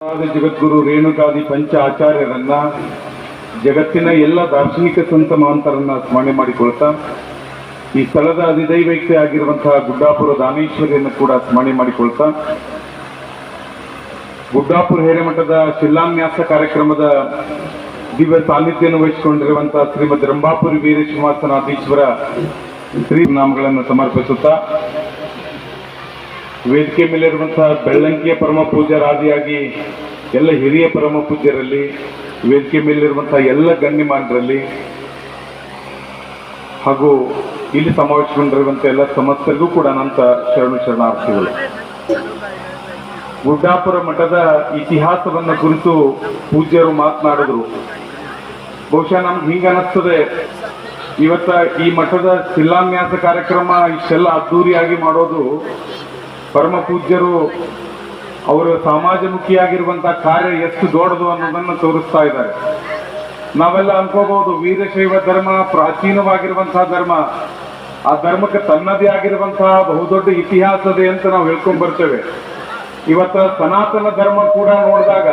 ಜಗದ್ಗುರು ರೇಣುಕಾದಿ ಪಂಚ ಆಚಾರ್ಯರನ್ನ ಜಗತ್ತಿನ ಎಲ್ಲ ದಾರ್ಶನಿಕ ಸಂತ ಮಹಂತರನ್ನ ಸ್ಮರಣೆ ಮಾಡಿಕೊಳ್ತಾ ಈ ಸ್ಥಳದ ಅಧಿದೈವೈಕ್ಯ ಆಗಿರುವಂತಹ ಗುಡ್ಡಾಪುರ ದಾನೇಶ್ವರಿಯನ್ನು ಕೂಡ ಸ್ಮರಣೆ ಮಾಡಿಕೊಳ್ತಾ ಗುಡ್ಡಾಪುರ ಹಿರೇಮಠದ ಶಿಲಾನ್ಯಾಸ ಕಾರ್ಯಕ್ರಮದ ದಿವ್ಯ ಸಾನ್ನಿಧ್ಯವನ್ನು ವಹಿಸಿಕೊಂಡಿರುವಂತಹ ಶ್ರೀಮದ್ ರಂಭಾಪುರಿ ವೀರಶ್ರೀನಿವಾಸನಾಥೀಶ್ವರ ಶ್ರೀನಾಮಗಳನ್ನು ಸಮರ್ಪಿಸುತ್ತಾ ವೇದಿಕೆ ಮೇಲಿರುವಂತಹ ಬೆಳ್ಳಂಕಿಯ ಪರಮ ಪೂಜ್ಯರಾದಿಯಾಗಿ ಎಲ್ಲ ಹಿರಿಯ ಪರಮ ಪೂಜ್ಯರಲ್ಲಿ ವೇದಿಕೆ ಮೇಲಿರುವಂತಹ ಎಲ್ಲ ಗಣ್ಯಮಾನರಲ್ಲಿ ಹಾಗೂ ಇಲ್ಲಿ ಸಮಾವೇಶಗೊಂಡಿರುವಂತಹ ಎಲ್ಲ ಸಮಸ್ತರಿಗೂ ಕೂಡ ಅನಂತ ಶರಣಾರ್ಥಿಗಳು. ಗುಡ್ಡಾಪುರ ಮಠದ ಇತಿಹಾಸವನ್ನ ಕುರಿತು ಪೂಜ್ಯರು ಮಾತನಾಡಿದ್ರು. ಬಹುಶಃ ನಮ್ಗೆ ಹಿಂಗ ಅನಿಸ್ತದೆ, ಇವತ್ತ ಈ ಮಠದ ಶಿಲಾನ್ಯಾಸ ಕಾರ್ಯಕ್ರಮ ಇಷ್ಟೆಲ್ಲ ಅದ್ದೂರಿಯಾಗಿ ಮಾಡೋದು ಪರಮ ಪೂಜ್ಯರು ಅವರ ಸಮಾಜಮುಖಿಯಾಗಿರುವಂತಹ ಕಾರ್ಯ ಎಷ್ಟು ದೊಡ್ಡದು ಅನ್ನೋದನ್ನು ತೋರಿಸ್ತಾ ಇದ್ದಾರೆ. ನಾವೆಲ್ಲ ಅನ್ಕೋಬಹುದು ವೀರಶೈವ ಧರ್ಮ ಪ್ರಾಚೀನವಾಗಿರುವಂತಹ ಧರ್ಮ, ಆ ಧರ್ಮಕ್ಕೆ ತನ್ನದೇ ಆಗಿರುವಂತಹ ಬಹುದೊಡ್ಡ ಇತಿಹಾಸದೆ ಅಂತ ನಾವು ಹೇಳ್ಕೊಂಡ್ ಬರ್ತೇವೆ. ಇವತ್ತ ಸನಾತನ ಧರ್ಮ ಕೂಡ ನೋಡಿದಾಗ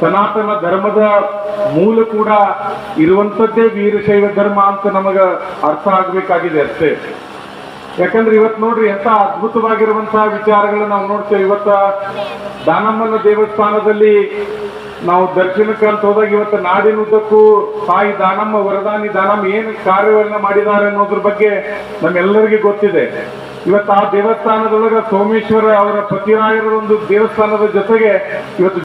ಸನಾತನ ಧರ್ಮದ ಮೂಲ ಕೂಡ ಇರುವಂತದ್ದೇ ವೀರಶೈವ ಧರ್ಮ ಅಂತ ನಮಗ ಅರ್ಥ ಆಗ್ಬೇಕಾಗಿದೆ ಅಷ್ಟೇ. ಯಾಕಂದ್ರೆ ಇವತ್ತು ನೋಡ್ರಿ ಎಂತ ಅದ್ಭುತವಾಗಿರುವಂತಹ ವಿಚಾರಗಳನ್ನ ನಾವು ನೋಡ್ತೇವೆ. ಇವತ್ತ ದಾನಮ್ಮನ ದೇವಸ್ಥಾನದಲ್ಲಿ ನಾವು ದರ್ಶನಕ್ಕೆ ಅಂತ ಹೋದಾಗ ಇವತ್ತು ನಾಡಿನುದ್ದಕ್ಕೂ ತಾಯಿ ದಾನಮ್ಮ ವರದಾನಿ ದಾನಮ್ಮ ಏನು ಕಾರ್ಯವನ್ನ ಮಾಡಿದ್ದಾರೆ ಅನ್ನೋದ್ರ ಬಗ್ಗೆ ನಮ್ಮೆಲ್ಲರಿಗೂ ಗೊತ್ತಿದೆ. ಇವತ್ತು ಆ ದೇವಸ್ಥಾನದೊಳಗ ಸೋಮೇಶ್ವರ ಅವರ ಪತಿರಾಯರ ಒಂದು ದೇವಸ್ಥಾನದ ಜೊತೆಗೆ ಇವತ್ತು